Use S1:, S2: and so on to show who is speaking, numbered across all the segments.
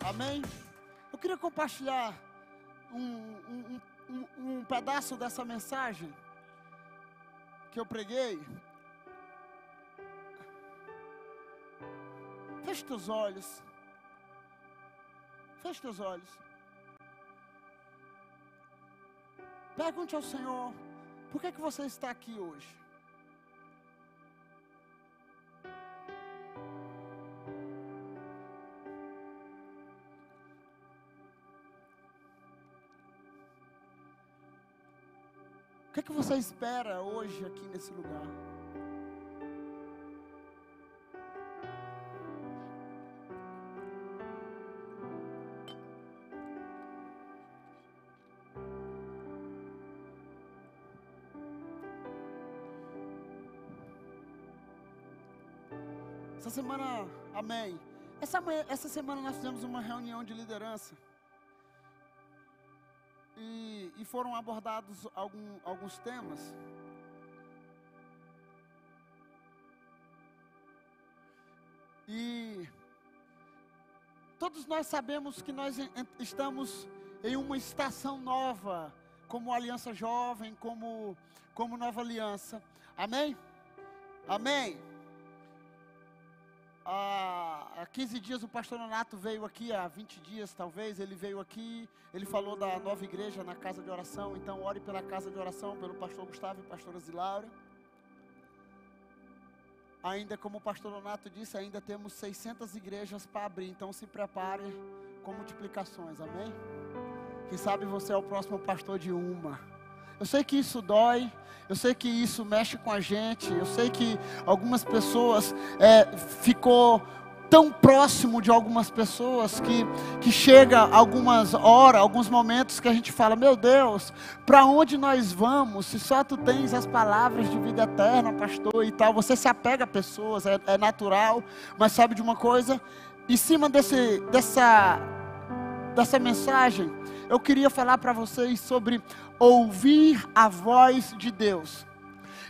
S1: Amém? Eu queria compartilhar um pedaço dessa mensagem que eu preguei. Feche teus olhos. Feche teus olhos. Pergunte ao Senhor, por que você está aqui hoje? O que você espera hoje aqui nesse lugar? Essa semana, amém. Essa semana nós fizemos uma reunião de liderança. E foram abordados alguns temas. E todos nós sabemos que nós estamos em uma estação nova, como Aliança Jovem, como Nova Aliança. Amém? Amém? Há 15 dias o pastor Nonato veio aqui, há 20 dias talvez, ele veio aqui, ele falou da nova igreja na casa de oração. Então ore pela casa de oração, pelo pastor Gustavo e pastora Zilaura. Ainda como o pastor Nonato disse, ainda temos 600 igrejas para abrir, então se prepare com multiplicações, amém? Quem sabe você é o próximo pastor de uma. Eu sei que isso dói, eu sei que isso mexe com a gente, eu sei que algumas pessoas ficou tão próximo de algumas pessoas que chega algumas horas, alguns momentos que a gente fala, meu Deus, para onde nós vamos, se só tu tens as palavras de vida eterna, pastor, e tal. Você se apega a pessoas, é natural, mas sabe de uma coisa? Em cima dessa mensagem, eu queria falar para vocês sobre ouvir a voz de Deus.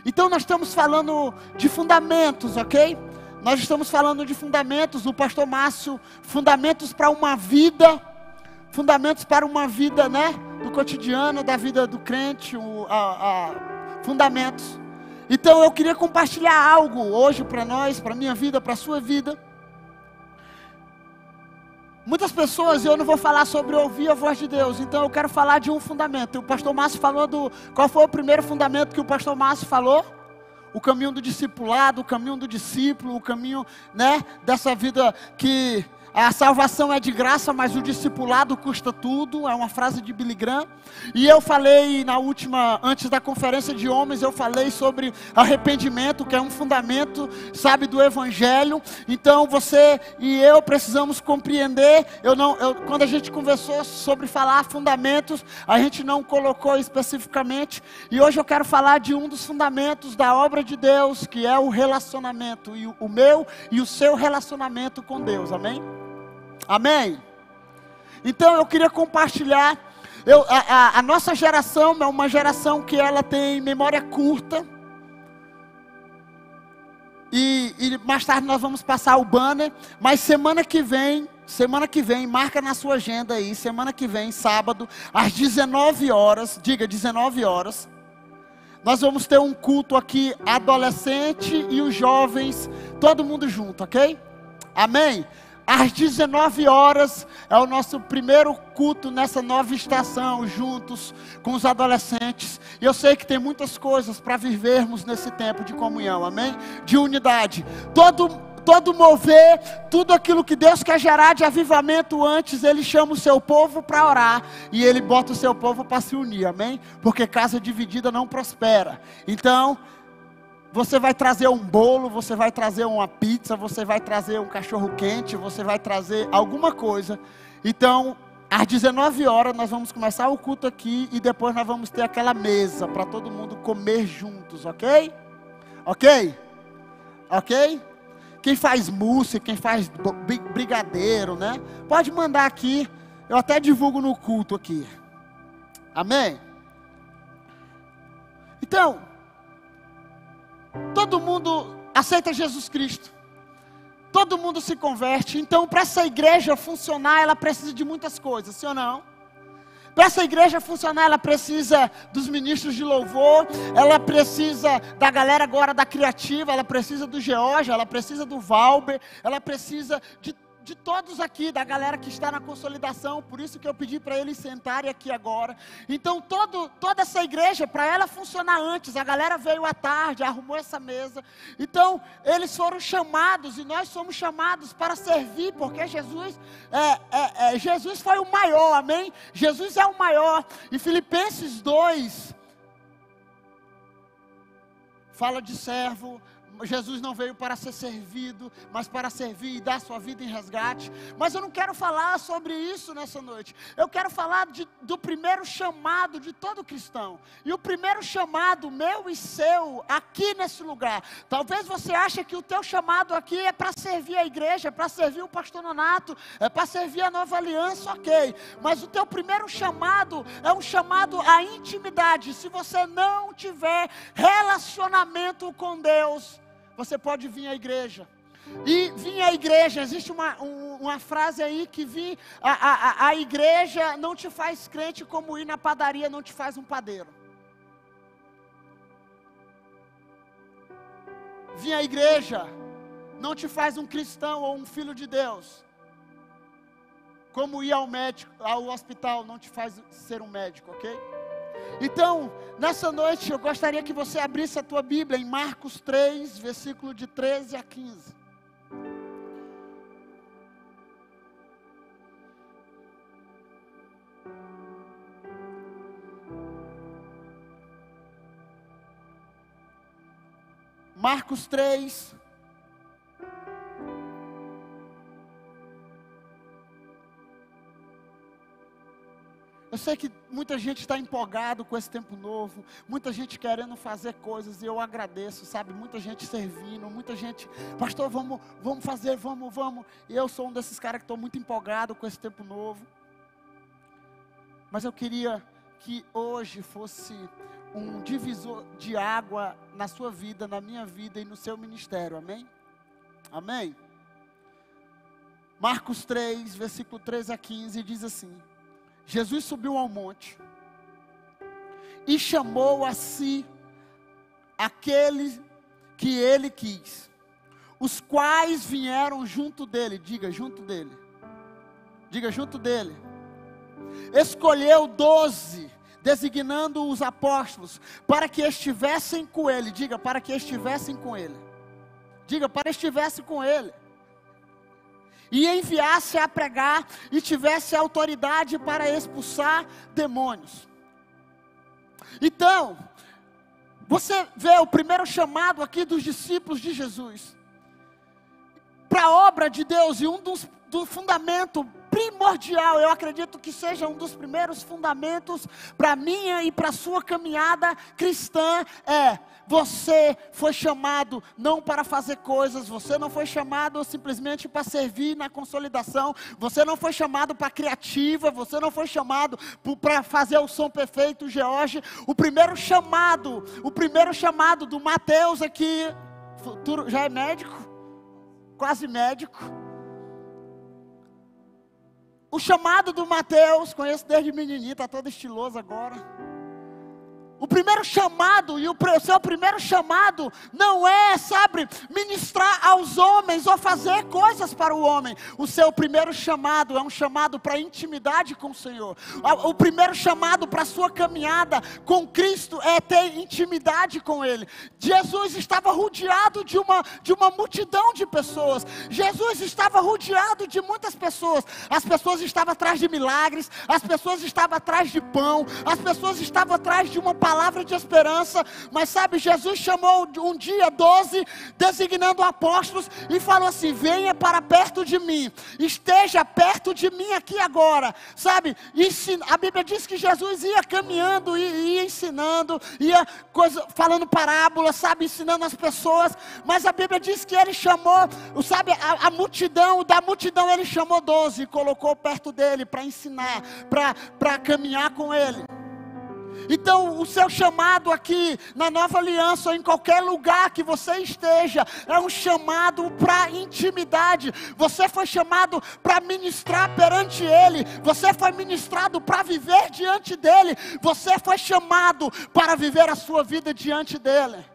S1: Então nós estamos falando de fundamentos, ok? Nós estamos falando de fundamentos. O pastor Márcio, fundamentos para uma vida, né? Do cotidiano, da vida do crente, fundamentos. Então eu queria compartilhar algo hoje para nós, para a minha vida, para a sua vida. Muitas pessoas, eu não vou falar sobre ouvir a voz de Deus, então eu quero falar de um fundamento. O pastor Márcio falou qual foi o primeiro fundamento que o pastor Márcio falou? O caminho do discipulado, o caminho do discípulo, o caminho, né, dessa vida que a salvação é de graça, mas o discipulado custa tudo. É uma frase de Billy Graham. E eu falei antes da conferência de homens, eu falei sobre arrependimento, que é um fundamento, sabe, do evangelho. Então você e eu precisamos compreender. Quando a gente conversou sobre falar fundamentos, a gente não colocou especificamente. E hoje eu quero falar de um dos fundamentos da obra de Deus, que é o relacionamento, e o meu e o seu relacionamento com Deus. Amém? Amém? Então eu queria compartilhar. A nossa geração é uma geração que ela tem memória curta. E mais tarde nós vamos passar o banner. Mas semana que vem, marca na sua agenda aí. Semana que vem, sábado, às 19 horas. Diga, 19 horas. Nós vamos ter um culto aqui, adolescente e os jovens, todo mundo junto, ok? Amém? Às 19 horas é o nosso primeiro culto nessa nova estação, juntos com os adolescentes. E eu sei que tem muitas coisas para vivermos nesse tempo de comunhão, amém? De unidade. Todo mover, tudo aquilo que Deus quer gerar de avivamento antes, Ele chama o seu povo para orar. E Ele bota o seu povo para se unir, amém? Porque casa dividida não prospera. Então, você vai trazer um bolo, você vai trazer uma pizza, você vai trazer um cachorro quente, você vai trazer alguma coisa. Então, às 19 horas nós vamos começar o culto aqui e depois nós vamos ter aquela mesa para todo mundo comer juntos, ok? Ok? Ok? Quem faz mousse, quem faz brigadeiro, né? Pode mandar aqui, eu até divulgo no culto aqui. Amém? Então, todo mundo aceita Jesus Cristo. todo mundo se converte. Então, para essa igreja funcionar, ela precisa de muitas coisas, sim ou não? Para essa igreja funcionar, ela precisa dos ministros de louvor, ela precisa da galera agora da criativa, ela precisa do George, ela precisa do Valber, ela precisa de todos aqui, da galera que está na consolidação. Por isso que eu pedi para eles sentarem aqui agora. Então toda essa igreja, para ela funcionar antes, a galera veio à tarde, arrumou essa mesa. Então eles foram chamados, e nós somos chamados para servir, porque Jesus foi o maior, amém? Jesus é o maior. E Filipenses 2 fala de servo. Jesus não veio para ser servido, mas para servir e dar sua vida em resgate. Mas eu não quero falar sobre isso nessa noite. Eu quero falar do primeiro chamado de todo cristão. E o primeiro chamado meu e seu aqui nesse lugar. Talvez você ache que o teu chamado aqui é para servir a igreja, é para servir o pastor Nonato, é para servir a Nova Aliança, ok. Mas o teu primeiro chamado é um chamado à intimidade. Se você não tiver relacionamento com Deus, você pode vir à igreja. E vir à igreja, existe uma frase aí que a igreja não te faz crente como ir na padaria não te faz um padeiro. Vir à igreja não te faz um cristão ou um filho de Deus. Como ir ao médico, ao hospital não te faz ser um médico, ok? Então, nessa noite eu gostaria que você abrisse a tua Bíblia em Marcos 3, versículo de 13 a 15. Marcos 3. Eu sei que muita gente está empolgado com esse tempo novo, muita gente querendo fazer coisas, e eu agradeço, sabe? Muita gente servindo, muita gente, pastor, vamos fazer, vamos. E eu sou um desses caras que estou muito empolgado com esse tempo novo. Mas eu queria que hoje fosse um divisor de água na sua vida, na minha vida e no seu ministério, amém? Amém? Marcos 3, versículo 13 a 15, diz assim: Jesus subiu ao monte e chamou a si aqueles que ele quis, os quais vieram junto dele. Diga junto dele. Diga junto dele. Escolheu 12, designando os apóstolos, para que estivessem com ele. Diga, para que estivessem com ele. Diga, para que estivessem com ele. E enviasse a pregar e tivesse autoridade para expulsar demônios. Então, você vê o primeiro chamado aqui dos discípulos de Jesus para a obra de Deus, e do fundamento primordial, eu acredito que seja um dos primeiros fundamentos para a minha e para a sua caminhada cristã, você foi chamado não para fazer coisas, você não foi chamado simplesmente para servir na consolidação, você não foi chamado para criativa, você não foi chamado para fazer o som perfeito, George. O primeiro chamado do Mateus aqui, futuro, já é médico, quase médico. O chamado do Mateus, conheço desde menininho, está todo estiloso agora. O primeiro chamado, e o seu primeiro chamado não é, sabe, ministrar aos homens ou fazer coisas para o homem. O seu primeiro chamado é um chamado para intimidade com o Senhor. O primeiro chamado para a sua caminhada com Cristo é ter intimidade com Ele. Jesus estava rodeado de uma multidão de pessoas. Jesus estava rodeado de muitas pessoas. As pessoas estavam atrás de milagres, as pessoas estavam atrás de pão, as pessoas estavam atrás de uma palavra de esperança. Mas sabe, Jesus chamou um dia 12, designando apóstolos, e falou assim: venha para perto de mim, esteja perto de mim aqui agora, sabe? A Bíblia diz que Jesus ia caminhando, ia ensinando, ia falando parábolas, sabe, ensinando as pessoas. Mas a Bíblia diz que ele chamou, sabe, a multidão, da multidão ele chamou 12 e colocou perto dele para ensinar, para caminhar com ele. Então, o seu chamado aqui na Nova Aliança, ou em qualquer lugar que você esteja, é um chamado para intimidade. Você foi chamado para ministrar perante Ele. Você foi ministrado para viver diante dEle. Você foi chamado para viver a sua vida diante dEle.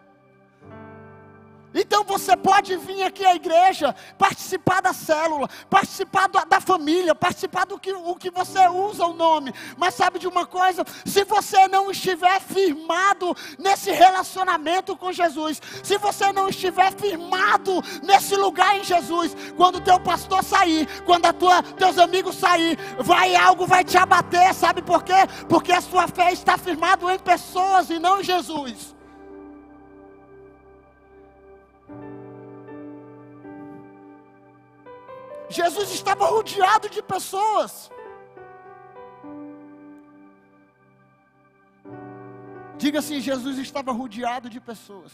S1: Então você pode vir aqui à igreja, participar da célula, participar da família, participar do que você usa o nome. Mas sabe de uma coisa? Se você não estiver firmado nesse relacionamento com Jesus, se você não estiver firmado nesse lugar em Jesus, quando o teu pastor sair, quando teus amigos sair, algo vai te abater. Sabe por quê? Porque a sua fé está firmada em pessoas e não em Jesus. Jesus estava rodeado de pessoas. Diga assim: Jesus estava rodeado de pessoas.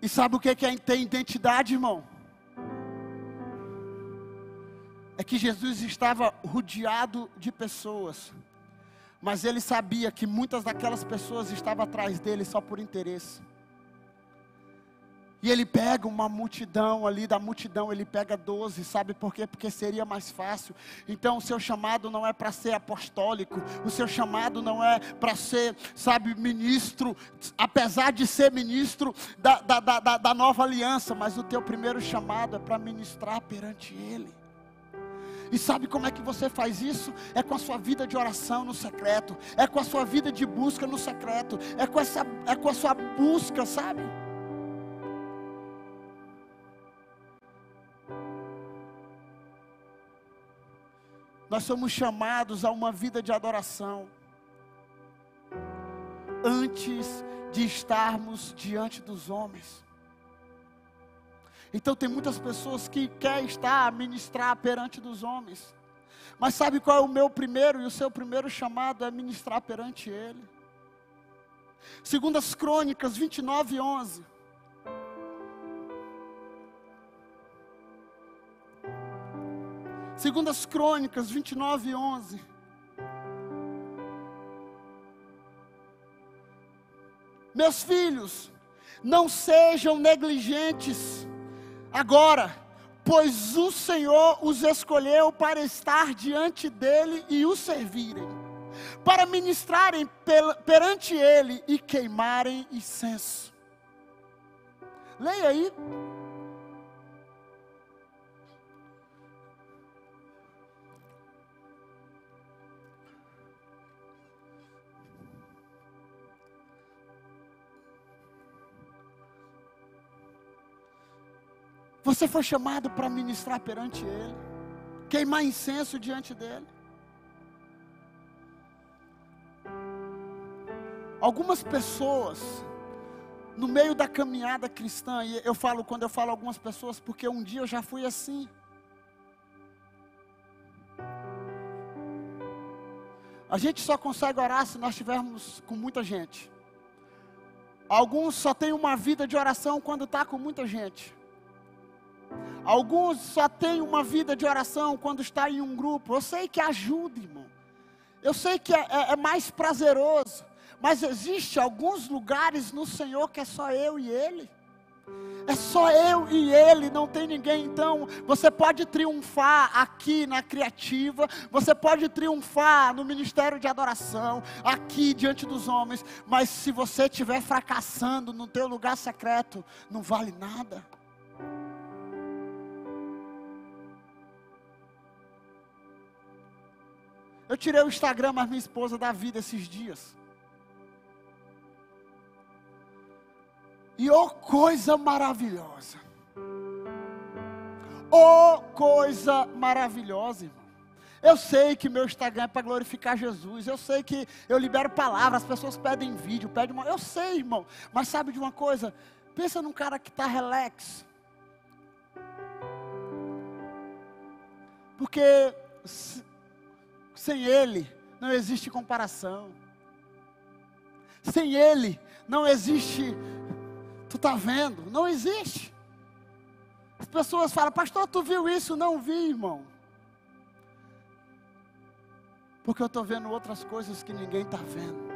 S1: E sabe o que é ter identidade, irmão? É que Jesus estava rodeado de pessoas, mas ele sabia que muitas daquelas pessoas estavam atrás dele só por interesse. E ele pega uma multidão ali, da multidão ele pega 12, sabe por quê? Porque seria mais fácil. Então o seu chamado não é para ser apostólico, o seu chamado não é para ser, sabe, ministro, apesar de ser ministro da nova aliança, mas o teu primeiro chamado é para ministrar perante Ele. E sabe como é que você faz isso? É com a sua vida de oração no secreto, é com a sua vida de busca no secreto, é com a sua busca, sabe? Nós somos chamados a uma vida de adoração, antes de estarmos diante dos homens. Então tem muitas pessoas que querem estar a ministrar perante dos homens. Mas sabe qual é o meu primeiro e o seu primeiro chamado? É ministrar perante Ele. 2 Crônicas 29:11. Segundas Crônicas 29:11. Meus filhos, não sejam negligentes agora, pois o Senhor os escolheu para estar diante dele e o servirem, para ministrarem perante ele e queimarem incenso. Leia aí. Você foi chamado para ministrar perante Ele, queimar incenso diante dEle. Algumas pessoas, no meio da caminhada cristã, e quando eu falo algumas pessoas, porque um dia eu já fui assim. A gente só consegue orar se nós estivermos com muita gente. Alguns só têm uma vida de oração quando está com muita gente. Alguns só têm uma vida de oração quando está em um grupo. Eu sei que ajuda, irmão. Eu sei que é mais prazeroso. Mas existe alguns lugares no Senhor que é só eu e Ele. É só eu e Ele, não tem ninguém. Então, você pode triunfar aqui na Criativa, você pode triunfar no Ministério de Adoração, aqui diante dos homens, mas se você estiver fracassando no teu lugar secreto, não vale nada. Eu tirei o Instagram, mas minha esposa dá vida esses dias. E oh, coisa maravilhosa. Oh, coisa maravilhosa, irmão. Eu sei que meu Instagram é para glorificar Jesus. Eu sei que eu libero palavras, as pessoas pedem vídeo, eu sei, irmão. Mas sabe de uma coisa? Pensa num cara que está relax. Porque sem Ele não existe comparação. Sem Ele não existe. Tu está vendo? Não existe. As pessoas falam: pastor, tu viu isso? Não vi, irmão. Porque eu estou vendo outras coisas que ninguém está vendo.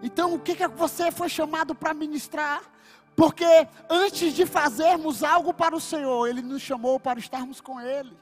S1: Então o que você foi chamado para ministrar? Porque antes de fazermos algo para o Senhor, Ele nos chamou para estarmos com Ele.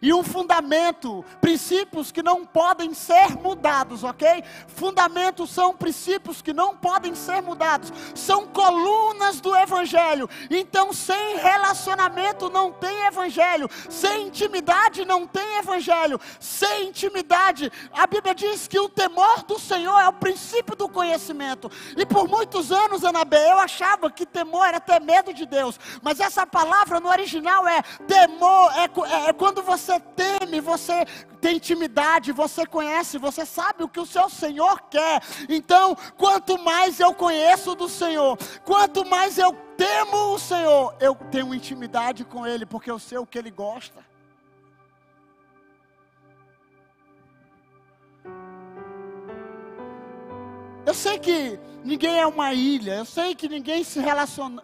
S1: E um fundamento, princípios que não podem ser mudados, ok? Fundamentos são princípios que não podem ser mudados. São colunas do Evangelho. Então sem relacionamento não tem Evangelho. Sem intimidade não tem Evangelho. Sem intimidade, a Bíblia diz que o temor do Senhor é o princípio do conhecimento. E por muitos anos, Anabé, eu achava que temor era ter medo de Deus. Mas essa palavra no original é temor, é quando você teme, você tem intimidade, você conhece, você sabe o que o seu Senhor quer. Então, quanto mais eu conheço do Senhor, quanto mais eu temo o Senhor, eu tenho intimidade com Ele, porque eu sei o que Ele gosta. Eu sei que ninguém é uma ilha, eu sei que ninguém se relaciona.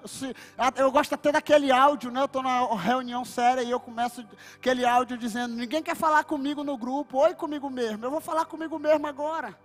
S1: Eu gosto até daquele áudio, né? Eu estou na reunião séria e eu começo aquele áudio dizendo: ninguém quer falar comigo no grupo, oi comigo mesmo, eu vou falar comigo mesmo agora.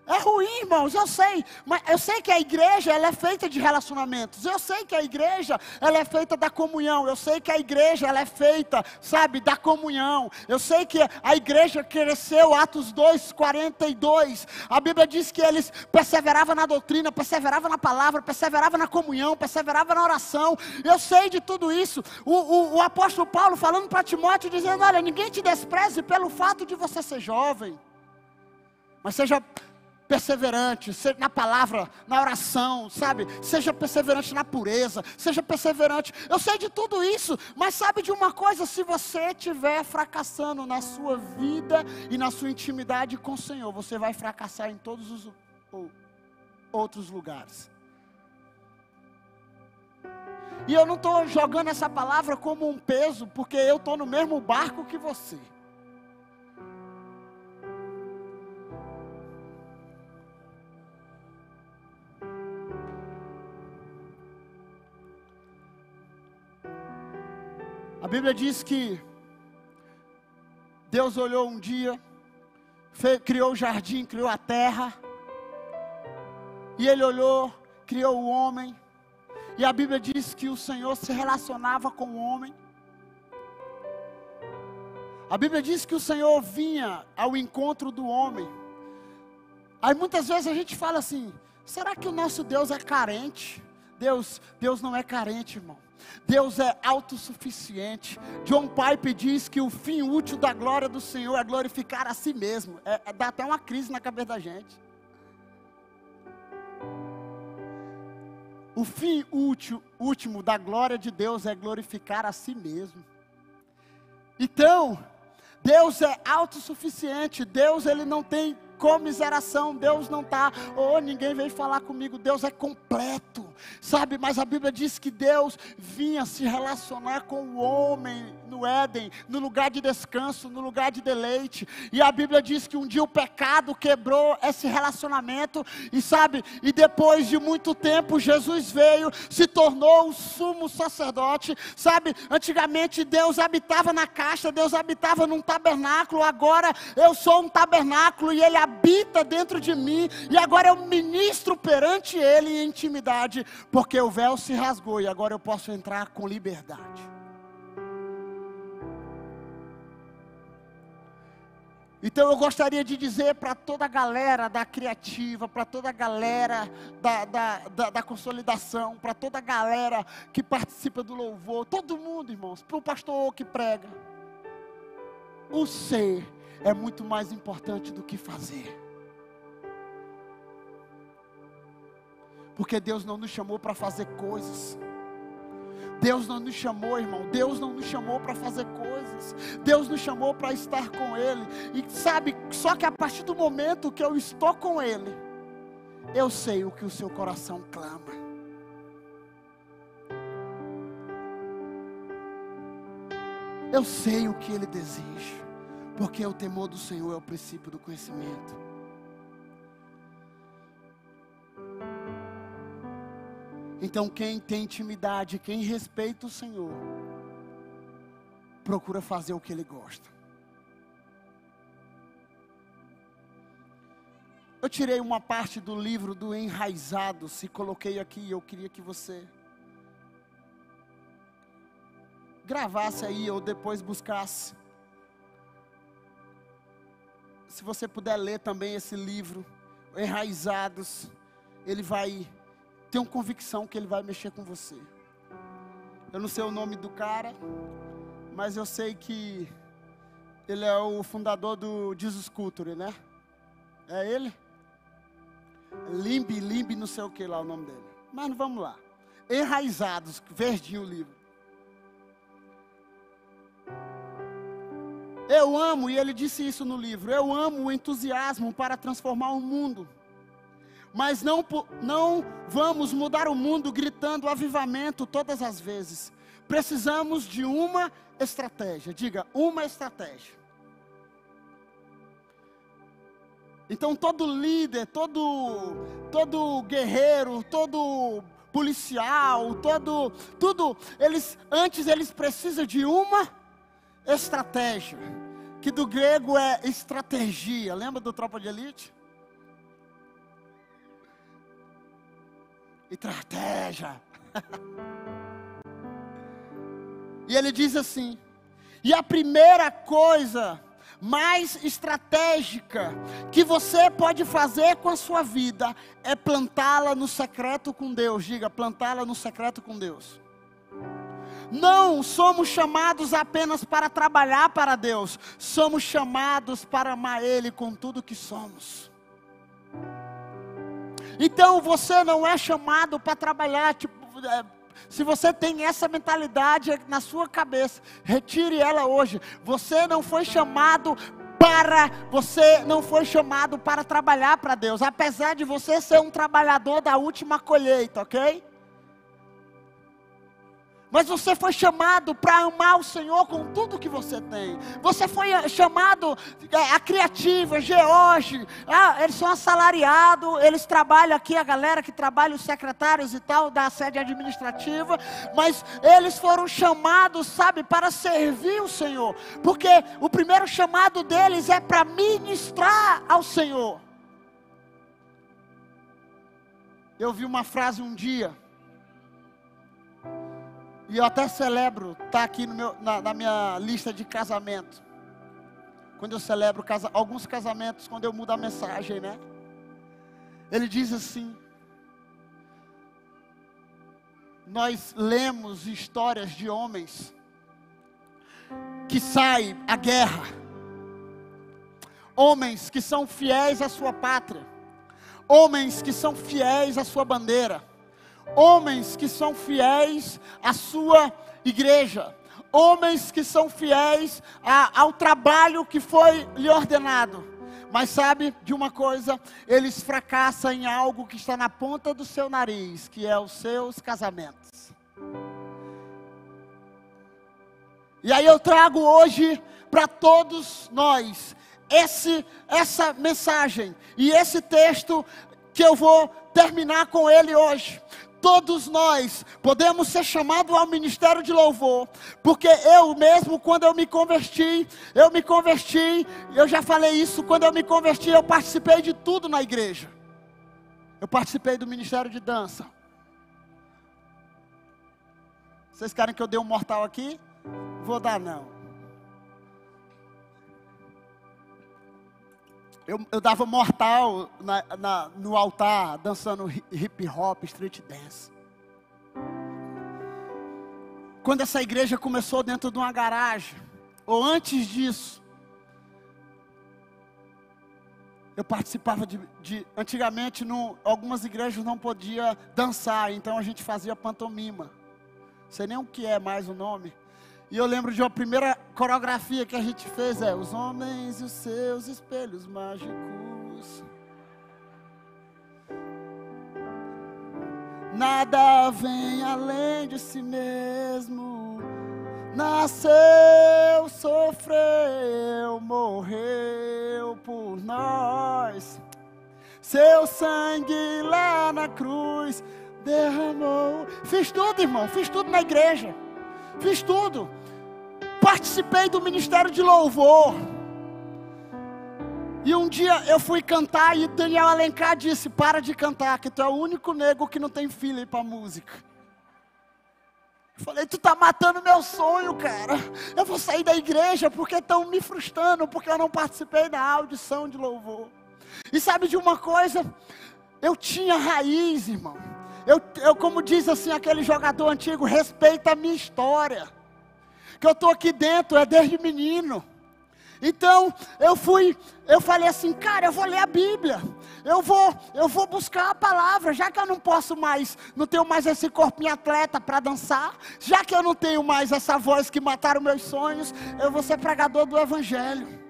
S1: É ruim, irmãos, eu sei, mas eu sei que a igreja, ela é feita de relacionamentos, eu sei que a igreja, ela é feita da comunhão, eu sei que a igreja, ela é feita, sabe, da comunhão, eu sei que a igreja cresceu, Atos 2:42, a Bíblia diz que eles perseveravam na doutrina, perseveravam na palavra, perseveravam na comunhão, perseveravam na oração, eu sei de tudo isso. O apóstolo Paulo falando para Timóteo, dizendo: olha, ninguém te despreze pelo fato de você ser jovem, mas seja perseverante, seja na palavra, na oração, sabe? Seja perseverante na pureza, seja perseverante. Eu sei de tudo isso, mas sabe de uma coisa? Se você estiver fracassando na sua vida e na sua intimidade com o Senhor, você vai fracassar em todos os outros lugares. E eu não estou jogando essa palavra como um peso, porque eu estou no mesmo barco que você. A Bíblia diz que Deus olhou um dia, criou o jardim, criou a terra, e Ele olhou, criou o homem, e a Bíblia diz que o Senhor se relacionava com o homem. A Bíblia diz que o Senhor vinha ao encontro do homem. Aí muitas vezes a gente fala assim: será que o nosso Deus é carente? Deus não é carente, irmão. Deus é autossuficiente. John Piper diz que o fim útil da glória do Senhor é glorificar a si mesmo. Dá até uma crise na cabeça da gente. O fim último da glória de Deus é glorificar a si mesmo. Então, Deus é autossuficiente. Deus, Ele não tem comiseração. Deus não está, ninguém veio falar comigo. Deus é completo, sabe? Mas a Bíblia diz que Deus vinha se relacionar com o homem no Éden, no lugar de descanso, no lugar de deleite. E a Bíblia diz que um dia o pecado quebrou esse relacionamento, e sabe, e depois de muito tempo Jesus veio, se tornou o sumo sacerdote, sabe? Antigamente Deus habitava na caixa, Deus habitava num tabernáculo. Agora eu sou um tabernáculo e Ele habita dentro de mim, e agora eu ministro perante Ele em intimidade, porque o véu se rasgou e agora eu posso entrar com liberdade. Então eu gostaria de dizer para toda a galera da criativa, para toda a galera da consolidação, para toda a galera que participa do louvor, todo mundo, irmãos, para o pastor que prega, o ser é muito mais importante do que fazer. Porque Deus não nos chamou para fazer coisas. Deus não nos chamou, irmão. Deus não nos chamou para fazer coisas. Deus nos chamou para estar com Ele. E sabe, só que a partir do momento que eu estou com Ele, eu sei o que o seu coração clama. Eu sei o que Ele deseja. Porque o temor do Senhor é o princípio do conhecimento. Então quem tem intimidade, quem respeita o Senhor, procura fazer o que ele gosta. Eu tirei uma parte do livro do Enraizados e coloquei aqui. Eu queria que você gravasse aí ou depois buscasse. Se você puder ler também esse livro, Enraizados, ele vai ter uma convicção que ele vai mexer com você. Eu não sei o nome do cara, mas eu sei que ele é o fundador do Jesus Culture, né? É ele? Limbe, não sei o que lá o nome dele. Mas vamos lá. Enraizados, verdinho o livro. Eu amo, e ele disse isso no livro, eu amo o entusiasmo para transformar o mundo. Mas não vamos mudar o mundo gritando avivamento todas as vezes. Precisamos de uma estratégia. Diga, uma estratégia. Então todo líder, todo guerreiro, todo policial, tudo, eles precisam de uma estratégia, que do grego é estratégia. Lembra do Tropa de Elite? Estratégia. E ele diz assim: e a primeira coisa mais estratégica que você pode fazer com a sua vida é plantá-la no secreto com Deus. Diga, plantá-la no secreto com Deus. Não somos chamados apenas para trabalhar para Deus, somos chamados para amar Ele com tudo que somos. Então você não é chamado para trabalhar, se você tem essa mentalidade na sua cabeça, retire ela hoje. Você não foi chamado para trabalhar para Deus, apesar de você ser um trabalhador da última colheita, ok? Mas você foi chamado para amar o Senhor com tudo que você tem. Você foi chamado, a Criativa, a George, eles são assalariados, eles trabalham aqui, a galera que trabalha, os secretários e tal, da sede administrativa. Mas eles foram chamados, sabe, para servir o Senhor. Porque o primeiro chamado deles é para ministrar ao Senhor. Eu vi uma frase um dia, e eu até celebro, está aqui na minha lista de casamento. Quando eu celebro alguns casamentos, quando eu mudo a mensagem, né? Ele diz assim: nós lemos histórias de homens que saem à guerra. Homens que são fiéis à sua pátria. Homens que são fiéis à sua bandeira. Homens que são fiéis à sua igreja. Homens que são fiéis ao trabalho que foi lhe ordenado. Mas sabe de uma coisa? Eles fracassam em algo que está na ponta do seu nariz, que é os seus casamentos. E aí eu trago hoje para todos nós essa mensagem e esse texto que eu vou terminar com ele hoje. Todos nós podemos ser chamados ao ministério de louvor, porque eu mesmo, quando eu me converti, eu já falei isso, quando eu me converti, eu participei de tudo na igreja. Eu participei do ministério de dança. Vocês querem que eu dê um mortal aqui? Vou dar não. Eu dava mortal no altar, dançando hip hop, street dance. Quando essa igreja começou dentro de uma garagem, ou antes disso, eu participava antigamente, algumas igrejas não podia dançar, então a gente fazia pantomima. Não sei nem o que é mais o nome. E eu lembro de uma primeira coreografia que a gente fez, os homens e os seus espelhos mágicos. Nada vem além de si mesmo. Nasceu, sofreu, morreu por nós. Seu sangue lá na cruz derramou. Fiz tudo, irmão, fiz tudo na igreja. Fiz tudo. participei do ministério de louvor. E um dia eu fui cantar e Daniel Alencar disse: para de cantar, que tu é o único nego que não tem feeling para música. Eu falei: tu tá matando meu sonho, cara. Eu vou sair da igreja porque estão me frustrando, porque eu não participei da audição de louvor. E sabe de uma coisa? Eu tinha raiz, irmão. Eu como diz assim aquele jogador antigo, respeita a minha história. Que eu estou aqui dentro, é desde menino. Então, eu falei assim: cara, eu vou ler a Bíblia. Eu vou buscar a palavra. Já que eu não tenho mais esse corpinho atleta para dançar. Já que eu não tenho mais essa voz que mataram meus sonhos. Eu vou ser pregador do Evangelho.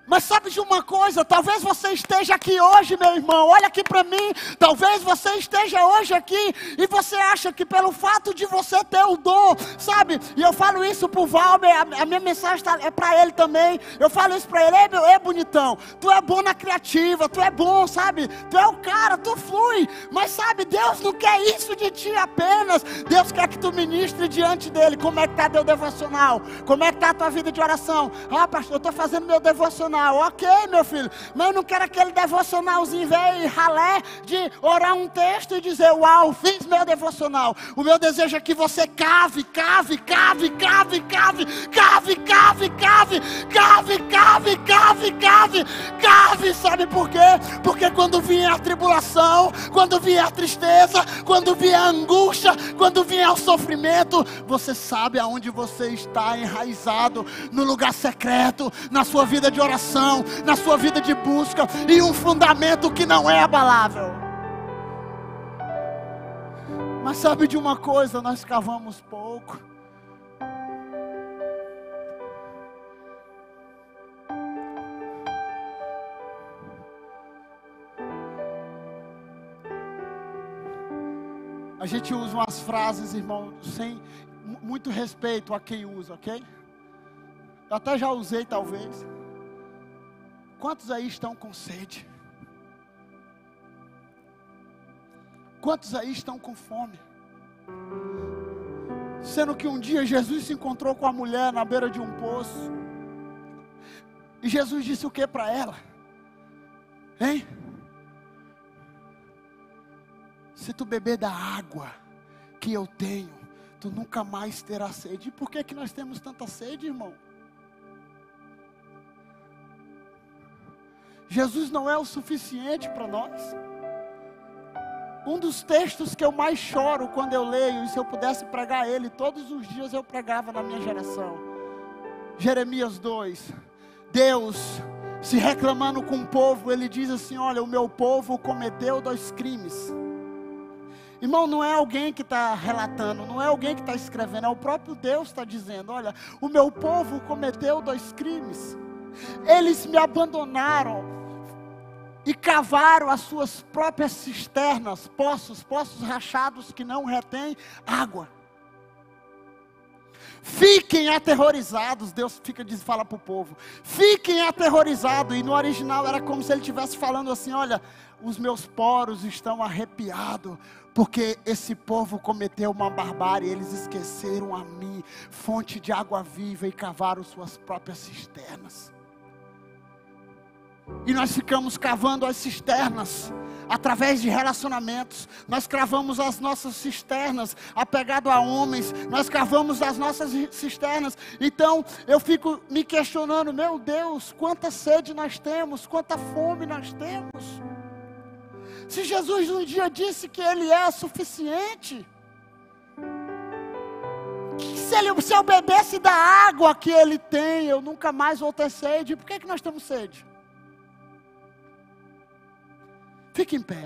S1: Mas sabe de uma coisa? Talvez você esteja aqui hoje, meu irmão. Olha aqui para mim. Talvez você esteja hoje aqui e você acha que pelo fato de você ter o dom, sabe? E eu falo isso pro Valber, a minha mensagem é para ele também. Eu falo isso para ele: ei bonitão, tu é bom na criativa, tu é bom, sabe? Tu é o cara, tu flui. Mas sabe, Deus não quer isso de ti apenas. Deus quer que tu ministre diante dele. Como é que está teu devocional? Como é que está a tua vida de oração? Ah, pastor, eu estou fazendo meu devocional. Ok, meu filho, mas eu não quero aquele devocionalzinho velho e ralé de orar um texto e dizer: uau, fiz meu devocional. O meu desejo é que você cave, sabe por quê? Porque quando vier a tribulação, quando vier a tristeza, quando vier a angústia, quando vier o sofrimento, você sabe aonde você está enraizado, no lugar secreto, na sua vida de oração, na sua vida de busca, e um fundamento que não é abalável. Mas sabe de uma coisa? Nós cavamos pouco. A gente usa umas frases, irmão, sem muito respeito a quem usa, ok? Eu até já usei, talvez. Quantos aí estão com sede? Quantos aí estão com fome? Sendo que um dia Jesus se encontrou com a mulher na beira de um poço. E Jesus disse o que para ela? Hein? Se tu beber da água que eu tenho, tu nunca mais terás sede. E por que nós temos tanta sede, irmão? Jesus não é o suficiente para nós. Um dos textos que eu mais choro quando eu leio, e se eu pudesse pregar ele, todos os dias eu pregava na minha geração. Jeremias 2. Deus, se reclamando com o povo, ele diz assim: olha, o meu povo cometeu 2 crimes. Irmão, não é alguém que está relatando, não é alguém que está escrevendo, é o próprio Deus que está dizendo: olha, o meu povo cometeu 2 crimes. Eles me abandonaram e cavaram as suas próprias cisternas, poços rachados que não retêm água. Fiquem aterrorizados. Deus fala para o povo: fiquem aterrorizados. E no original era como se ele estivesse falando assim: olha, os meus poros estão arrepiados, porque esse povo cometeu uma barbárie. Eles esqueceram a mim, fonte de água viva, e cavaram suas próprias cisternas. E nós ficamos cavando as cisternas através de relacionamentos. Nós cavamos as nossas cisternas apegado a homens. Nós cavamos as nossas cisternas. Então eu fico me questionando: meu Deus, quanta sede nós temos, quanta fome nós temos. Se Jesus um dia disse que Ele é suficiente, se eu bebesse da água que Ele tem, eu nunca mais vou ter sede. Por que nós temos sede? Fique em pé.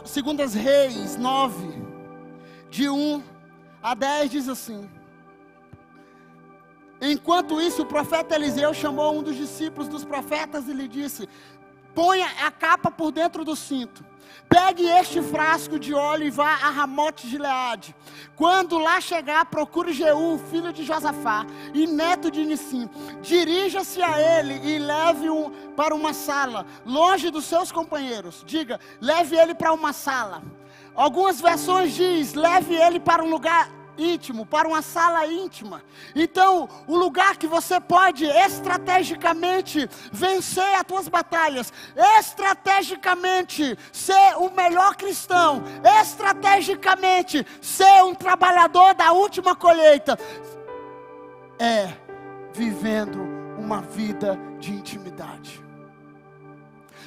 S1: Segundas Reis 9, de 1 a 10 diz assim: enquanto isso, o profeta Eliseu chamou um dos discípulos dos profetas e lhe disse: ponha a capa por dentro do cinto. Pegue este frasco de óleo e vá a Ramote Gileade. Quando lá chegar, procure Jeú, filho de Josafá, e neto de Nissim. Dirija-se a ele e leve-o para uma sala, longe dos seus companheiros. Diga, leve ele para uma sala. Algumas versões diz, leve ele para um lugar íntimo, para uma sala íntima. Então, o lugar que você pode estrategicamente vencer as tuas batalhas, estrategicamente ser o melhor cristão, estrategicamente ser um trabalhador da última colheita, é vivendo uma vida de intimidade.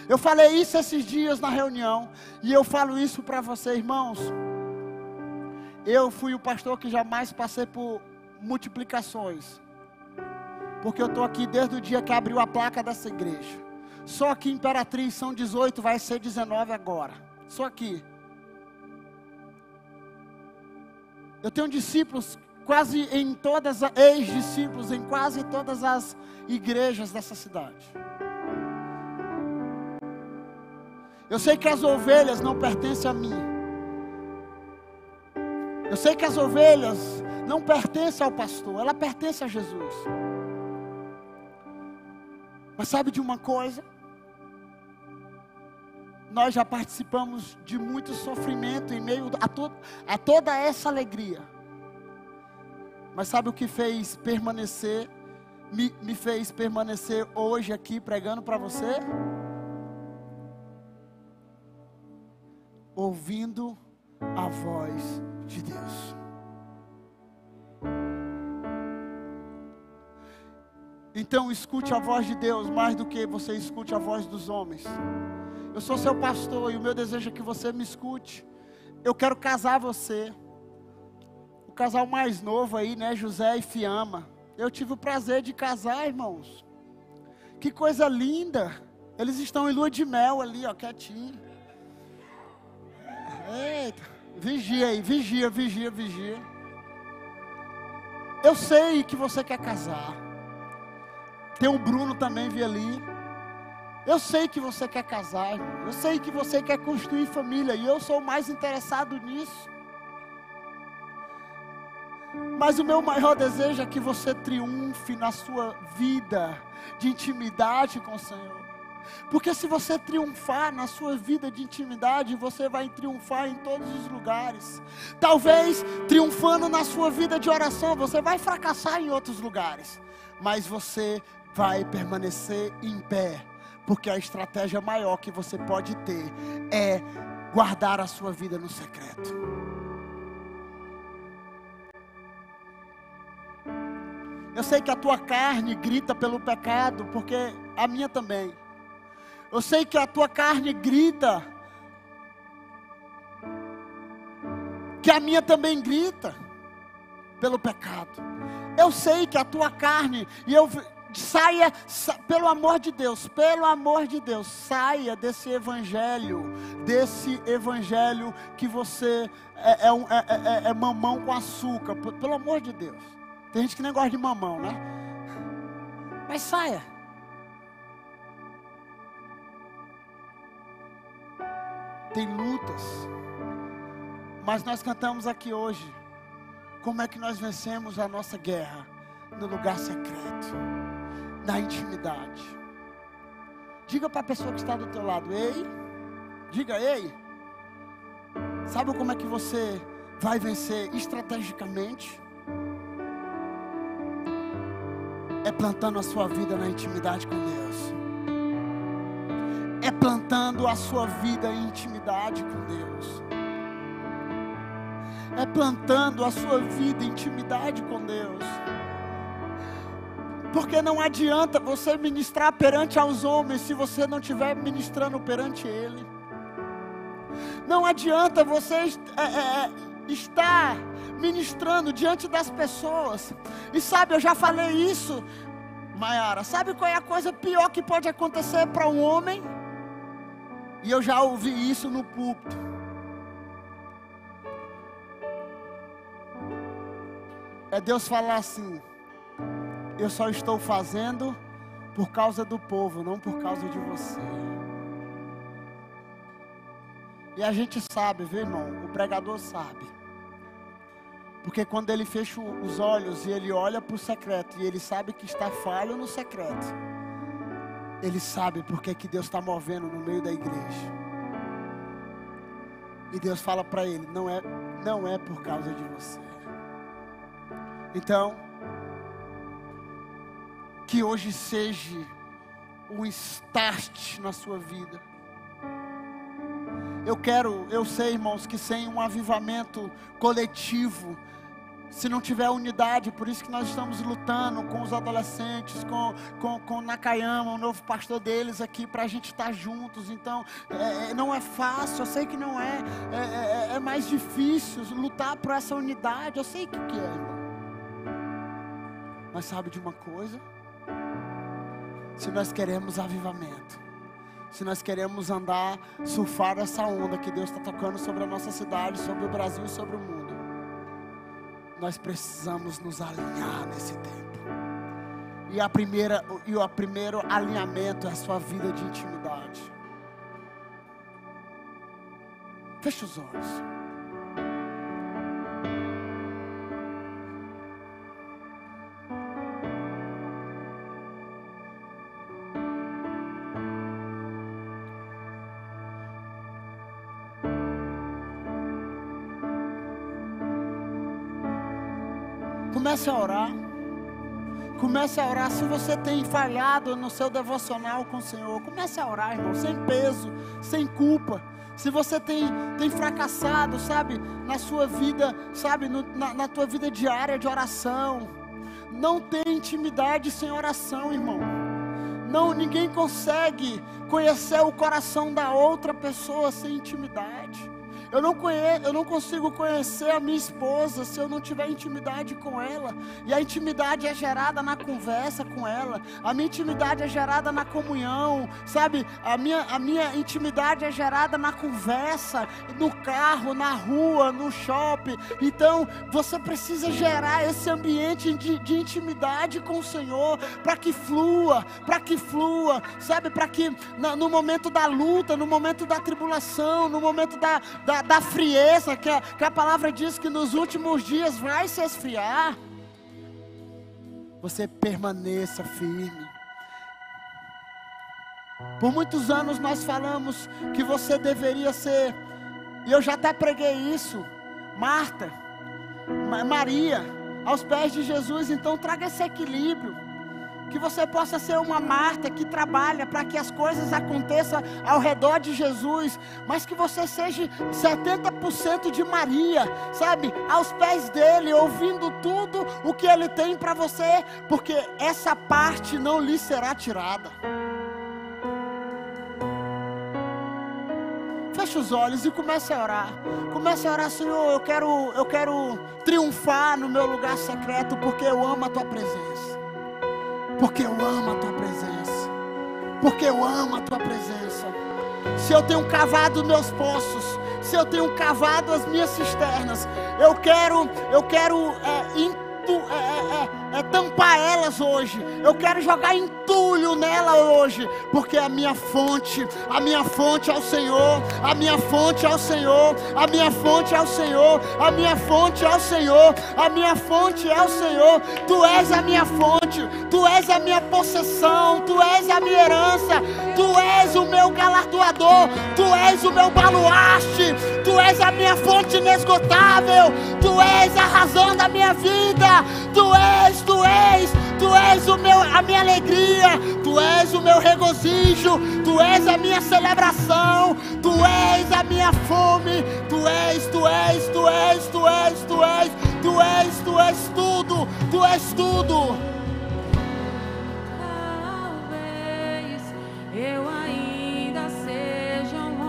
S1: Eu falei isso esses dias na reunião, e eu falo isso para vocês, irmãos. Eu fui o pastor que jamais passei por multiplicações, porque eu estou aqui desde o dia que abriu a placa dessa igreja. Só aqui em Imperatriz são 18, vai ser 19 agora. Só aqui. Eu tenho discípulos quase em todas, ex-discípulos em quase todas as igrejas dessa cidade. Eu sei que as ovelhas não pertencem a mim. Eu sei que as ovelhas não pertencem ao pastor, ela pertence a Jesus. Mas sabe de uma coisa? Nós já participamos de muito sofrimento em meio a toda essa alegria. Mas sabe o que fez permanecer, me fez permanecer hoje aqui pregando para você? Ouvindo a voz de Deus. Então escute a voz de Deus mais do que você escute a voz dos homens. Eu sou seu pastor e o meu desejo é que você me escute. Eu quero casar você. O casal mais novo aí, né, José e Fiamma. Eu tive o prazer de casar, irmãos. Que coisa linda. Eles estão em lua de mel ali, ó, quietinho. Eita. Vigia aí, vigia. Eu sei que você quer casar. Tem o Bruno também, vi ali. Eu sei que você quer casar, irmão. Eu sei que você quer construir família. E eu sou o mais interessado nisso. Mas o meu maior desejo é que você triunfe na sua vida de intimidade com o Senhor. Porque se você triunfar na sua vida de intimidade, você vai triunfar em todos os lugares. Talvez triunfando na sua vida de oração, você vai fracassar em outros lugares. Mas você vai permanecer em pé. Porque a estratégia maior que você pode ter é guardar a sua vida no secreto. Eu sei que a tua carne grita pelo pecado, porque a minha também. Eu sei que a tua carne grita, que a minha também grita pelo pecado. Eu sei que a tua carne, e eu saia, pelo amor de Deus, saia desse evangelho que você é mamão com açúcar, pelo amor de Deus. Tem gente que nem gosta de mamão, né? Mas saia. Tem lutas, mas nós cantamos aqui hoje, como é que nós vencemos a nossa guerra? No lugar secreto, na intimidade. Diga para a pessoa que está do teu lado, ei, diga, ei, sabe como é que você vai vencer estrategicamente? É plantando a sua vida na intimidade com Deus. É plantando a sua vida em intimidade com Deus. É plantando a sua vida em intimidade com Deus. Porque não adianta você ministrar perante aos homens se você não estiver ministrando perante Ele. Não adianta você estar ministrando diante das pessoas. E sabe, eu já falei isso, Maiara. Sabe qual é a coisa pior que pode acontecer para um homem? E eu já ouvi isso no púlpito. É Deus falar assim: eu só estou fazendo por causa do povo, não por causa de você. E a gente sabe, viu, irmão? O pregador sabe. Porque quando ele fecha os olhos e ele olha para o secreto e ele sabe que está falho no secreto, ele sabe porque que Deus está movendo no meio da igreja. E Deus fala para ele, não é por causa de você. Então, que hoje seja um start na sua vida. Eu sei, irmãos, que sem um avivamento coletivo, se não tiver unidade, por isso que nós estamos lutando com os adolescentes, com Nakayama, o novo pastor deles aqui, para a gente estar juntos. Então, não é fácil, eu sei que não é mais difícil lutar por essa unidade, eu sei que é, irmão. Mas sabe de uma coisa? Se nós queremos avivamento, se nós queremos andar, surfar essa onda que Deus está tocando sobre a nossa cidade, sobre o Brasil e sobre o mundo, nós precisamos nos alinhar nesse tempo. E o primeiro alinhamento é a sua vida de intimidade. Feche os olhos. Comece a orar. Comece a orar. Se você tem falhado no seu devocional com o Senhor, comece a orar, irmão, sem peso, sem culpa. Se você tem fracassado, sabe, na sua vida, sabe, na tua vida diária de oração, não tem intimidade sem oração, irmão. Não, ninguém consegue conhecer o coração da outra pessoa sem intimidade. Eu não consigo conhecer a minha esposa se eu não tiver intimidade com ela. E a intimidade é gerada na conversa com ela. A minha intimidade é gerada na comunhão, sabe? A minha intimidade é gerada na conversa, no carro, na rua, no shopping. Então, você precisa gerar esse ambiente de intimidade com o Senhor, para que flua, sabe? Para que no momento da luta, no momento da tribulação, no momento da frieza, que a palavra diz que nos últimos dias vai se esfriar, você permaneça firme. Por muitos anos nós falamos que você deveria ser, e eu já até preguei isso, Maria, aos pés de Jesus. Então traga esse equilíbrio, que você possa ser uma Marta que trabalha para que as coisas aconteçam ao redor de Jesus, mas que você seja 70% de Maria, sabe, aos pés dele, ouvindo tudo o que ele tem para você, porque essa parte não lhe será tirada. Feche os olhos e comece a orar. Comece a orar, Senhor, eu quero triunfar no meu lugar secreto, porque eu amo a tua presença. Porque eu amo a tua presença. Porque eu amo a tua presença. Se eu tenho cavado meus poços, se eu tenho cavado as minhas cisternas, eu quero tampar elas hoje. Eu quero jogar entulho nela hoje, porque a minha fonte é o Senhor, a minha fonte é o Senhor, a minha fonte é o Senhor, a minha fonte é o Senhor, a minha fonte é o Senhor. Tu és a minha fonte, tu és a minha possessão, tu és a minha herança, tu és o meu galardoador, tu és o meu baluarte, tu és a minha fonte inesgotável, tu és a razão da minha vida, tu és a minha alegria, tu és o meu regozijo, tu és a minha celebração, tu és a minha fome, tu és tudo, tu és tudo.
S2: Talvez eu ainda seja um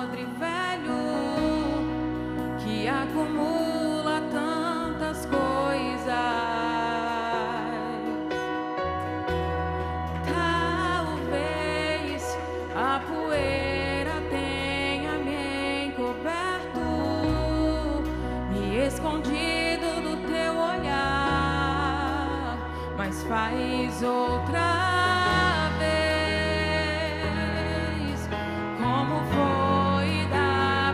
S2: odre velho que acumula tantas coisas. Talvez a poeira tenha me encoberto, me escondido do teu olhar, mas faz outra vez, como foi da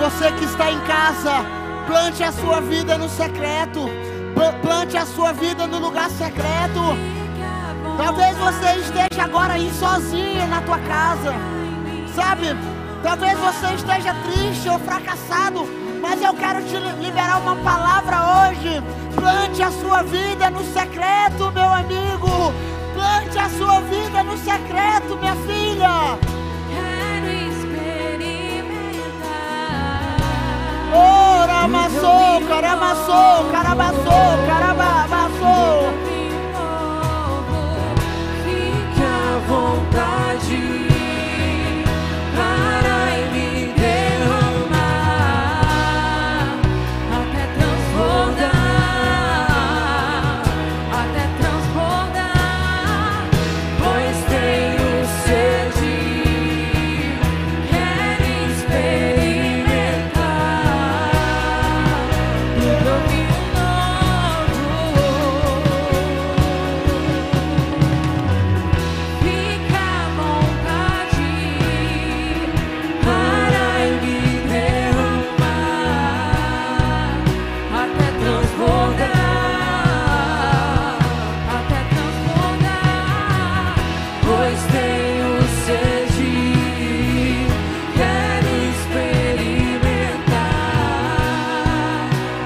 S1: Você que está em casa, plante a sua vida no secreto. Plante a sua vida no lugar secreto. Talvez você esteja agora aí sozinho na tua casa, sabe? Talvez você esteja triste ou fracassado, mas eu quero te liberar uma palavra hoje. Plante a sua vida no secreto, meu amigo. Plante a sua vida no secreto, minha filha.
S2: Quero experimentar.
S1: Oh, ramassou, caramassou, carabassou, carabassou.
S2: Fique à vontade para me derramar até transbordar, pois tenho sede, quero experimentar do teu vinho novo. Fica à vontade para me derramar até transbordar, pois tenho sede, quero experimentar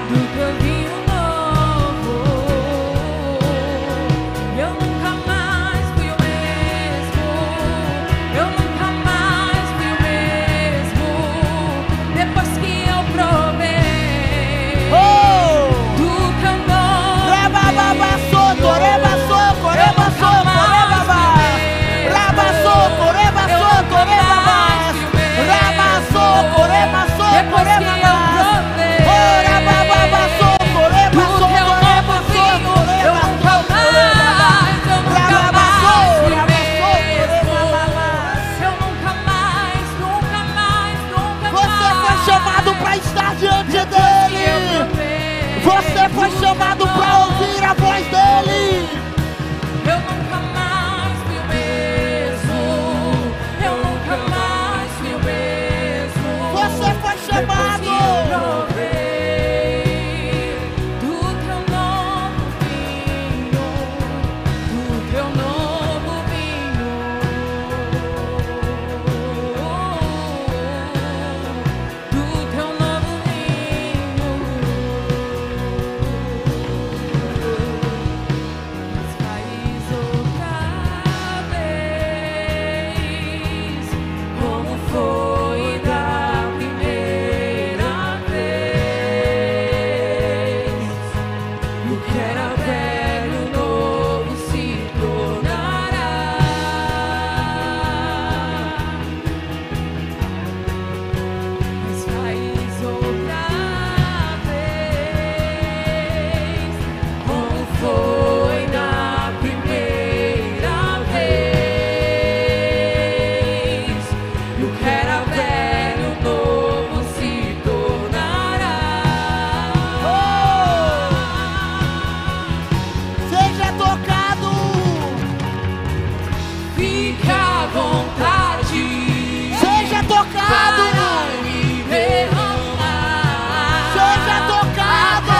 S2: do teu vinho novo. Eu nunca mais fui o mesmo, eu nunca mais fui o mesmo, depois que eu provei
S1: Oh!
S2: do teu novo.
S1: Rabababassou, torebassou, corebassou, corebabá. Rabassou, corebassou, corebabás. Rabassou, corebassou, corebabás. Oh, rabababassou, corebassou, corebassou, corebassou, corebabás. Rababassou, rabassou, corebabás.
S2: Eu nunca mais.
S1: Você foi chamado para estar diante dele. Você foi chamado para ouvir a voz dele.
S2: Eu nunca mais fui o mesmo. Eu nunca mais fui o mesmo.
S1: Você foi chamado.
S2: Do teu novo vinho, do teu novo vinho, do teu novo vinho. Mas faz outra vez, como foi da primeira vez. O que era velho, novo se tornará. Mas faz outra vez, como foi na primeira vez. E o que era velho, novo se tornará.
S1: Seja tocado.
S2: Fica à vontade
S1: Seja tocado.
S2: para me derramar.
S1: Seja tocado.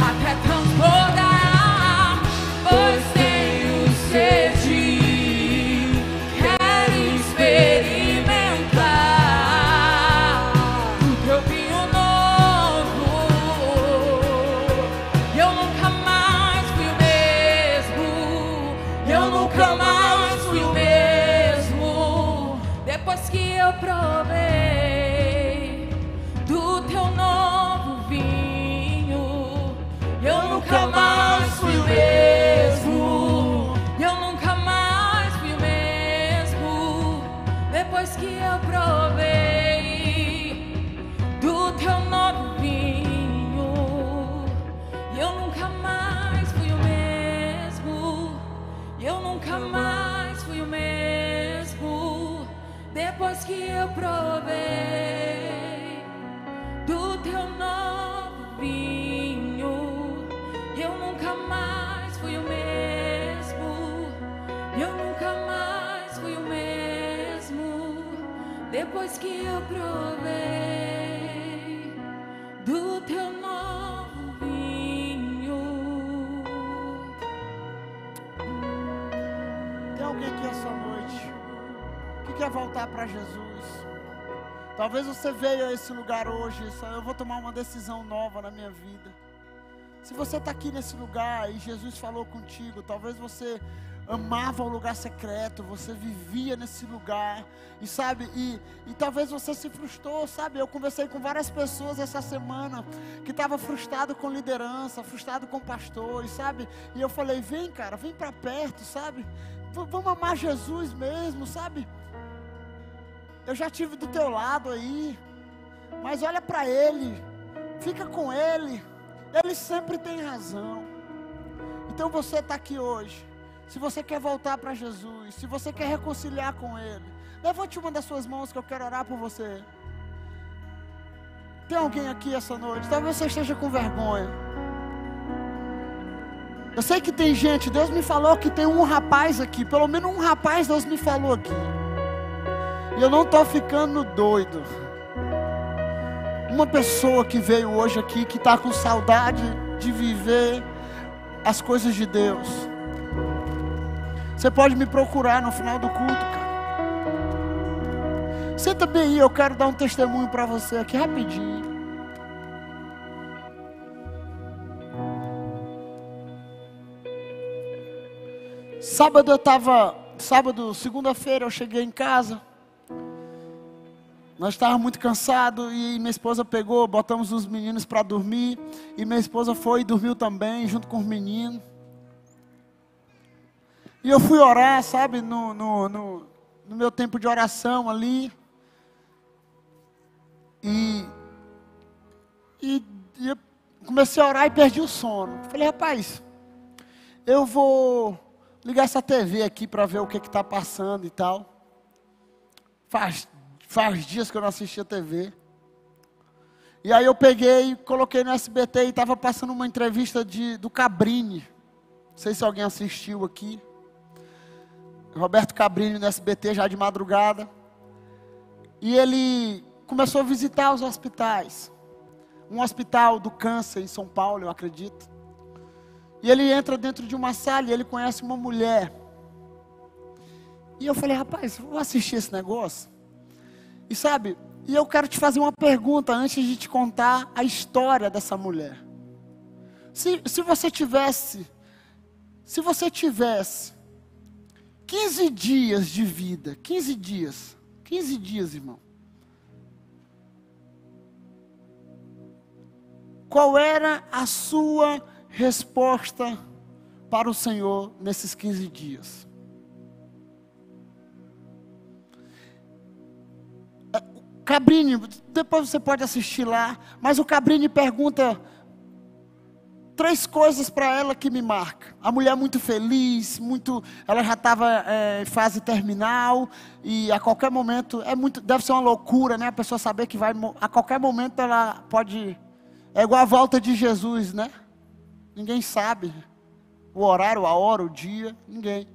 S2: Até transbordar, pois tenho sede, quero experimentar do teu vinho novo. Eu nunca mais fui o mesmo, eu nunca mais fui o mesmo, depois que eu provei do teu novo vinho. Eu nunca mais fui o mesmo, eu nunca mais fui o mesmo, depois que eu provei do teu novo vinho. Eu nunca mais fui o mesmo, eu nunca mais fui o mesmo, depois que eu provei do teu novo vinho. Eu nunca mais fui o mesmo, eu nunca mais fui o mesmo, Depois que eu provei do teu novo vinho.
S1: Tem alguém aqui essa noite que quer voltar para Jesus? Talvez você veio a esse lugar hoje, eu vou tomar uma decisão nova na minha vida. Se você está aqui nesse lugar e Jesus falou contigo, talvez você amava o lugar secreto, você vivia nesse lugar, e sabe, e talvez você se frustrou, sabe, eu conversei com várias pessoas essa semana, que estava frustrado com liderança, frustrado com pastor, e sabe, e eu falei, vem cara, vem para perto, sabe, vamos amar Jesus mesmo, sabe, eu já estive do teu lado aí, mas olha para Ele, fica com Ele, Ele sempre tem razão. Então você está aqui hoje, se você quer voltar para Jesus, se você quer reconciliar com Ele, levante uma das suas mãos que eu quero orar por você. Tem alguém aqui essa noite, talvez você esteja com vergonha. Eu sei que tem gente, Deus me falou que tem um rapaz aqui, pelo menos um rapaz Deus me falou aqui. E eu não estou ficando doido. Uma pessoa que veio hoje aqui, que está com saudade de viver as coisas de Deus. Você pode me procurar no final do culto, cara. Senta bem aí, eu quero dar um testemunho para você aqui rapidinho. Segunda-feira eu cheguei em casa. Nós estávamos muito cansados e minha esposa pegou, botamos os meninos para dormir. E minha esposa foi e dormiu também, junto com os meninos. E eu fui orar, sabe, no meu tempo de oração ali. E eu comecei a orar e perdi o sono. Falei, rapaz, eu vou ligar essa TV aqui para ver o que está passando e tal. Faz dias que eu não assistia TV. E aí eu peguei, coloquei no SBT e estava passando uma entrevista do Cabrini. Não sei se alguém assistiu aqui. Roberto Cabrini no SBT já de madrugada. E ele começou a visitar os hospitais. Um hospital do câncer em São Paulo, eu acredito. E ele entra dentro de uma sala e ele conhece uma mulher. E eu falei, rapaz, vou assistir esse negócio. E sabe, e eu quero te fazer uma pergunta antes de te contar a história dessa mulher. Se você tivesse 15 dias de vida, 15 dias, irmão. Qual era a sua resposta para o Senhor nesses 15 dias? Cabrini, depois você pode assistir lá, mas o Cabrini pergunta 3 coisas para ela que me marcam. A mulher muito feliz, ela já estava em fase terminal, e a qualquer momento, deve ser uma loucura, né? A pessoa saber que a qualquer momento ela pode, é igual a volta de Jesus, né? Ninguém sabe o horário, a hora, o dia, ninguém.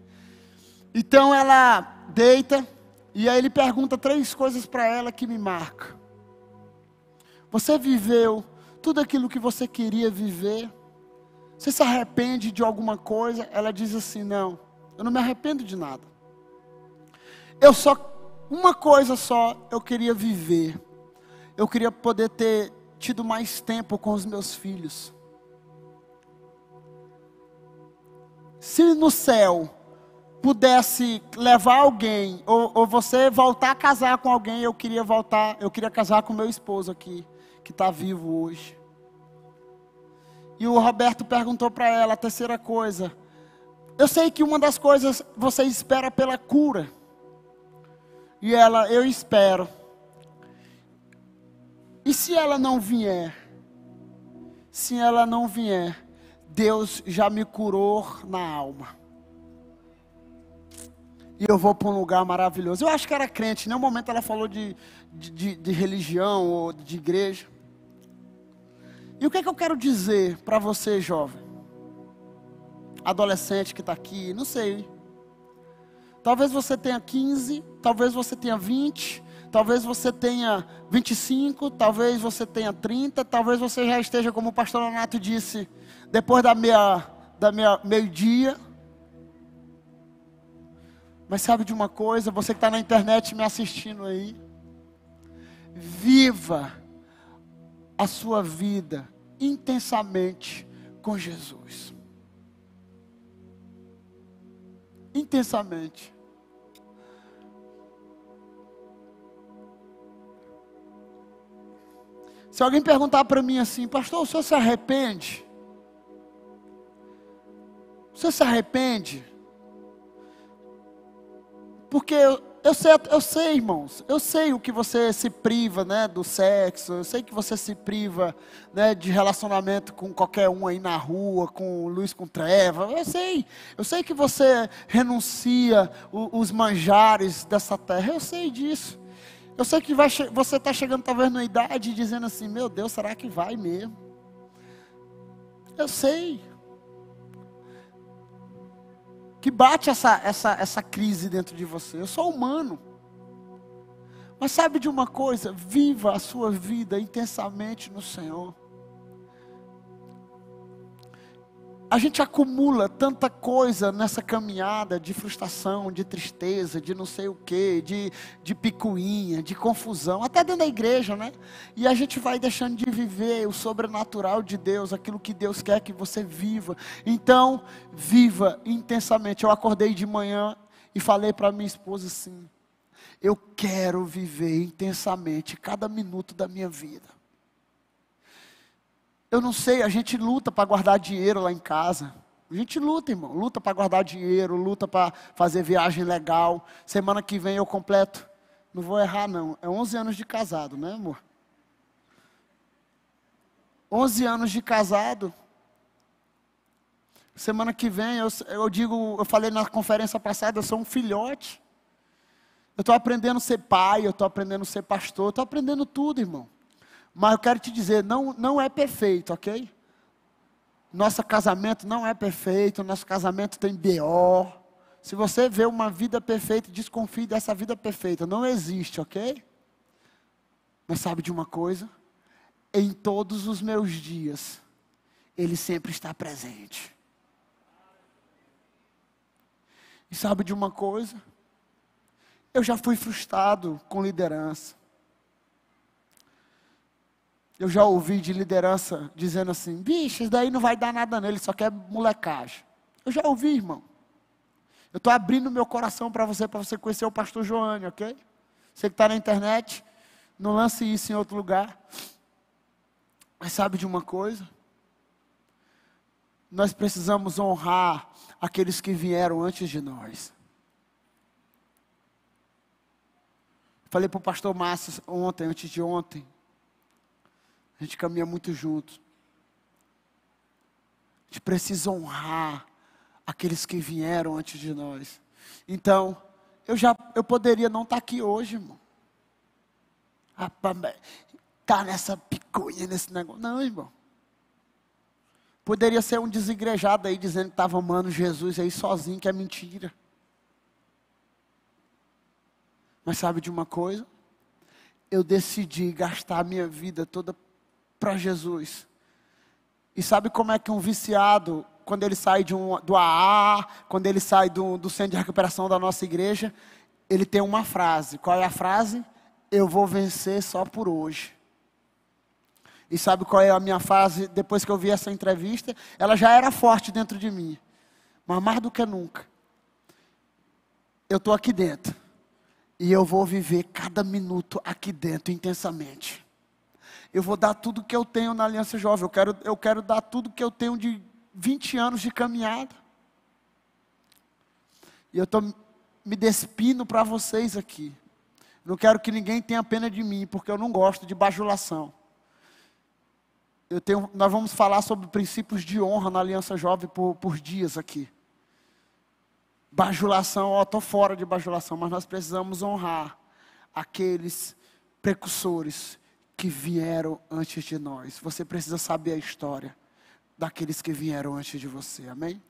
S1: Então ela deita, e aí ele pergunta 3 coisas para ela que me marcam. Você viveu tudo aquilo que você queria viver? Você se arrepende de alguma coisa? Ela diz assim, não, eu não me arrependo de nada. Uma coisa só eu queria viver. Eu queria poder ter tido mais tempo com os meus filhos. Se no céu pudesse levar alguém, ou você voltar a casar com alguém, eu queria casar com meu esposo aqui, que está vivo hoje. E o Roberto perguntou para ela a 3ª coisa. Eu sei que uma das coisas você espera pela cura. E ela, eu espero. E se ela não vier? Se ela não vier, Deus já me curou na alma. E eu vou para um lugar maravilhoso. Eu acho que era crente. Em nenhum momento ela falou de religião ou de igreja. E o que é que eu quero dizer para você, jovem? Adolescente que está aqui, não sei. Talvez você tenha 15, talvez você tenha 20, Talvez você tenha 25, talvez você tenha 30, talvez você já esteja, como o pastor Leonato disse, depois da meio-dia. Mas sabe de uma coisa, você que está na internet me assistindo aí, viva a sua vida intensamente com Jesus. Intensamente. Se alguém perguntar para mim assim, pastor, o senhor se arrepende? O senhor se arrepende? Porque eu sei, irmãos, eu sei o que você se priva, né, do sexo, eu sei que você se priva, né, de relacionamento com qualquer um aí na rua, com luz, com treva, eu sei que você renuncia os manjares dessa terra, eu sei disso. Eu sei que você está chegando talvez na idade dizendo assim, meu Deus, será que vai mesmo? Eu sei. Que bate essa crise dentro de você. Eu sou humano. Mas sabe de uma coisa? Viva a sua vida intensamente no Senhor. A gente acumula tanta coisa nessa caminhada de frustração, de tristeza, de não sei o que, de picuinha, de confusão, até dentro da igreja, né? E a gente vai deixando de viver o sobrenatural de Deus, aquilo que Deus quer que você viva. Então, viva intensamente. Eu acordei de manhã e falei para minha esposa assim, eu quero viver intensamente cada minuto da minha vida. Eu não sei, a gente luta para guardar dinheiro lá em casa. A gente luta, irmão. Luta para guardar dinheiro, luta para fazer viagem legal. Semana que vem eu completo. Não vou errar, não. É 11 anos de casado, né, amor? 11 anos de casado. Semana que vem, eu falei na conferência passada, eu sou um filhote. Eu estou aprendendo a ser pai, eu estou aprendendo a ser pastor, eu estou aprendendo tudo, irmão. Mas eu quero te dizer, não é perfeito, ok? Nosso casamento não é perfeito, nosso casamento tem BO. Se você vê uma vida perfeita, desconfie dessa vida perfeita, não existe, ok? Mas sabe de uma coisa? Em todos os meus dias, Ele sempre está presente. E sabe de uma coisa? Eu já fui frustrado com liderança. Eu já ouvi de liderança dizendo assim, bicho, isso daí não vai dar nada nele, só quer molecagem. Eu já ouvi, irmão. Eu estou abrindo meu coração para você conhecer o pastor Joane, ok? Você que está na internet, não lance isso em outro lugar. Mas sabe de uma coisa? Nós precisamos honrar aqueles que vieram antes de nós. Falei para o pastor Márcio ontem, antes de ontem. A gente caminha muito junto. A gente precisa honrar aqueles que vieram antes de nós. Então, eu poderia não estar aqui hoje, irmão. Tá nessa picuinha, nesse negócio. Não, irmão. Poderia ser um desigrejado aí dizendo que estava amando Jesus aí sozinho, que é mentira. Mas sabe de uma coisa? Eu decidi gastar a minha vida toda para Jesus. E sabe como é que um viciado, quando ele sai do AA, quando ele sai do centro de recuperação da nossa igreja, ele tem uma frase. Qual é a frase? Eu vou vencer só por hoje. E sabe qual é a minha frase depois que eu vi essa entrevista? Ela já era forte dentro de mim. Mas mais do que nunca. Eu estou aqui dentro. E eu vou viver cada minuto aqui dentro intensamente. Eu vou dar tudo que eu tenho na Aliança Jovem. Eu quero dar tudo que eu tenho de 20 anos de caminhada. E eu estou me despindo para vocês aqui. Não quero que ninguém tenha pena de mim, porque eu não gosto de bajulação. Nós vamos falar sobre princípios de honra na Aliança Jovem por dias aqui. Bajulação, estou fora de bajulação, mas nós precisamos honrar aqueles precursores que vieram antes de nós. Você precisa saber a história daqueles que vieram antes de você, amém?